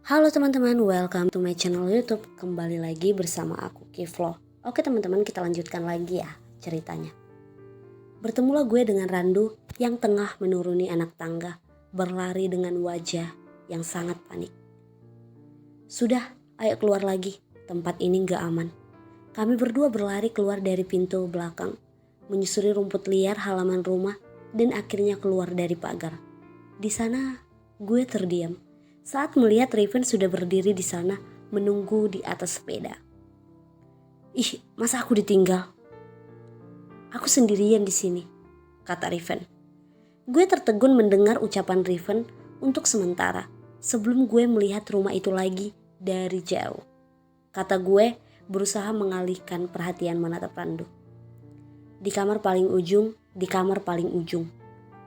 Halo teman-teman, welcome to my channel YouTube. Kembali lagi bersama aku, Kiflo. Oke teman-teman, kita lanjutkan lagi ya ceritanya. Bertemulah gue dengan Randu yang tengah menuruni anak tangga, berlari dengan wajah yang sangat panik. Sudah, ayo keluar lagi, tempat ini gak aman. Kami berdua berlari keluar dari pintu belakang, menyusuri rumput liar halaman rumah, dan akhirnya keluar dari pagar. Di sana, gue terdiam saat melihat Riven sudah berdiri di sana menunggu di atas sepeda. Ih, masa aku ditinggal? Aku sendirian di sini, kata Riven. Gue tertegun mendengar ucapan Riven untuk sementara sebelum gue melihat rumah itu lagi dari jauh. Kata gue berusaha mengalihkan perhatian menatap Randu. Di kamar paling ujung,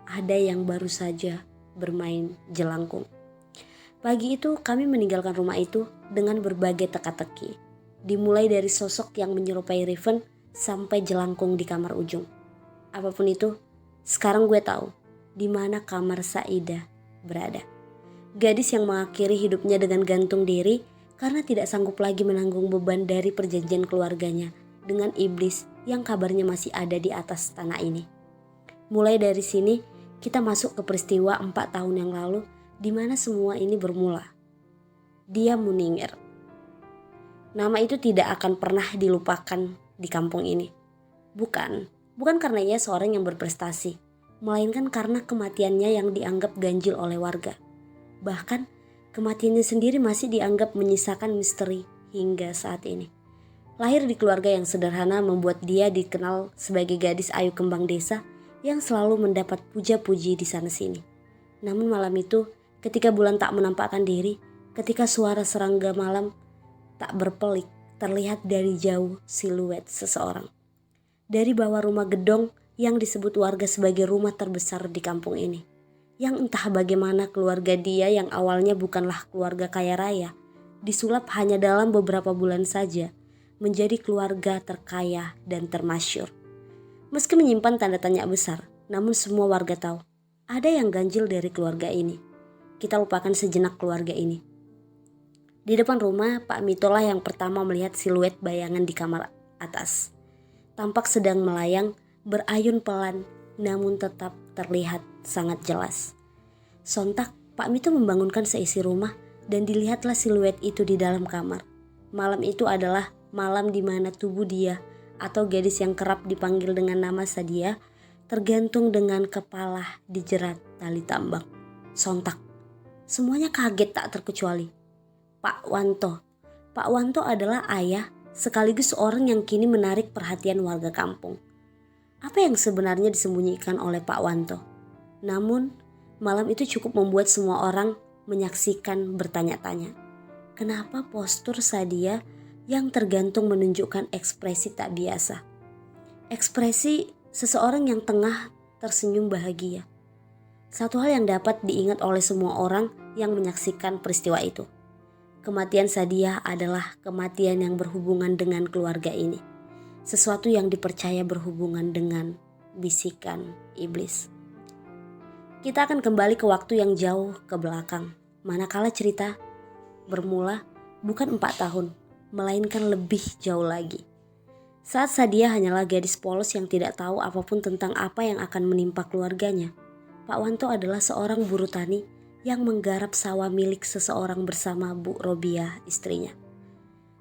ada yang baru saja bermain jelangkung. Pagi itu kami meninggalkan rumah itu dengan berbagai teka-teki. Dimulai dari sosok yang menyerupai Riven sampai jelangkung di kamar ujung. Apapun itu, sekarang gue tahu di mana kamar Saida berada. Gadis yang mengakhiri hidupnya dengan gantung diri karena tidak sanggup lagi menanggung beban dari perjanjian keluarganya dengan iblis yang kabarnya masih ada di atas tanah ini. Mulai dari sini, kita masuk ke peristiwa 4 tahun yang lalu di mana semua ini bermula. Dia Muningir. Nama itu tidak akan pernah dilupakan di kampung ini. Bukan karena ia seorang yang berprestasi, melainkan karena kematiannya yang dianggap ganjil oleh warga. Bahkan kematiannya sendiri masih dianggap menyisakan misteri hingga saat ini. Lahir di keluarga yang sederhana membuat dia dikenal sebagai gadis ayu kembang desa yang selalu mendapat puja-puji di sana-sini. Namun malam itu, ketika bulan tak menampakkan diri, ketika suara serangga malam tak berpelik, terlihat dari jauh siluet seseorang. Dari bawah rumah gedong yang disebut warga sebagai rumah terbesar di kampung ini. Yang entah bagaimana keluarga dia yang awalnya bukanlah keluarga kaya raya, disulap hanya dalam beberapa bulan saja menjadi keluarga terkaya dan termasyur. Meski menyimpan tanda tanya besar, namun semua warga tahu ada yang ganjil dari keluarga ini. Kita lupakan sejenak keluarga ini. Di depan rumah, Pak Mitolah yang pertama melihat siluet bayangan di kamar atas. Tampak sedang melayang, berayun pelan, namun tetap terlihat sangat jelas. Sontak, Pak Mito membangunkan seisi rumah dan dilihatlah siluet itu di dalam kamar. Malam itu adalah malam di mana tubuh dia atau gadis yang kerap dipanggil dengan nama Sadia tergantung dengan kepala dijerat tali tambang. Sontak, semuanya kaget tak terkecuali Pak Wanto. Pak Wanto adalah ayah sekaligus orang yang kini menarik perhatian warga kampung. Apa yang sebenarnya disembunyikan oleh Pak Wanto? Namun malam itu cukup membuat semua orang menyaksikan bertanya-tanya. Kenapa postur Sadia yang tergantung menunjukkan ekspresi tak biasa? Ekspresi seseorang yang tengah tersenyum bahagia. Satu hal yang dapat diingat oleh semua orang yang menyaksikan peristiwa itu. Kematian Sadia adalah kematian yang berhubungan dengan keluarga ini. Sesuatu yang dipercaya berhubungan dengan bisikan iblis. Kita akan kembali ke waktu yang jauh ke belakang. Manakala cerita bermula bukan 4 tahun, melainkan lebih jauh lagi. Saat Sadia hanyalah gadis polos yang tidak tahu apapun tentang apa yang akan menimpa keluarganya. Pak Wanto adalah seorang buruh tani yang menggarap sawah milik seseorang bersama Bu Robiah, istrinya.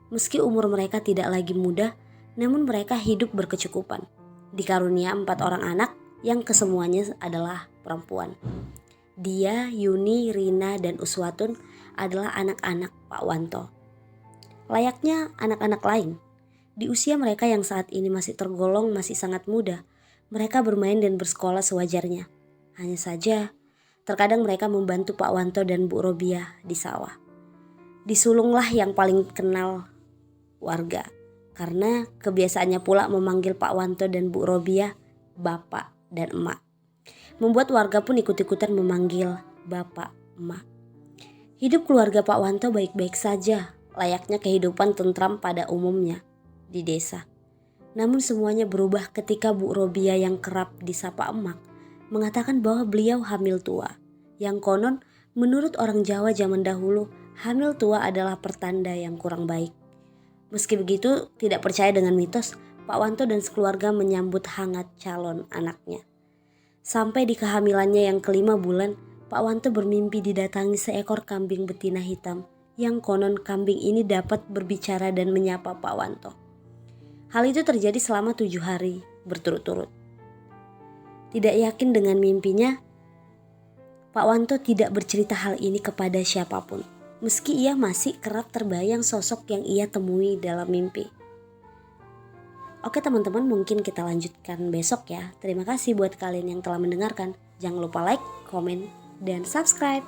Meski umur mereka tidak lagi muda, namun mereka hidup berkecukupan. Dikarunia 4 orang anak yang kesemuanya adalah perempuan. Dia, Yuni, Rina, dan Uswatun adalah anak-anak Pak Wanto. Layaknya anak-anak lain, di usia mereka yang saat ini masih tergolong masih sangat muda, mereka bermain dan bersekolah sewajarnya. Hanya saja, terkadang mereka membantu Pak Wanto dan Bu Robiah di sawah. Disulunglah yang paling kenal warga, karena kebiasaannya pula memanggil Pak Wanto dan Bu Robiah Bapak dan Emak. Membuat warga pun ikut-ikutan memanggil Bapak, Emak. Hidup keluarga Pak Wanto baik-baik saja, layaknya kehidupan tentram pada umumnya di desa. Namun semuanya berubah ketika Bu Robiah yang kerap disapa Emak mengatakan bahwa beliau hamil tua, yang konon menurut orang Jawa zaman dahulu hamil tua adalah pertanda yang kurang baik. Meski begitu, tidak percaya dengan mitos, Pak Wanto dan sekeluarga menyambut hangat calon anaknya. Sampai di kehamilannya yang ke-5 bulan, Pak Wanto bermimpi didatangi seekor kambing betina hitam yang konon kambing ini dapat berbicara dan menyapa Pak Wanto. Hal itu terjadi selama 7 hari berturut-turut. Tidak yakin dengan mimpinya, Pak Wanto tidak bercerita hal ini kepada siapapun, meski ia masih kerap terbayang sosok yang ia temui dalam mimpi. Oke teman-teman, mungkin kita lanjutkan besok ya. Terima kasih buat kalian yang telah mendengarkan. Jangan lupa like, komen, dan subscribe.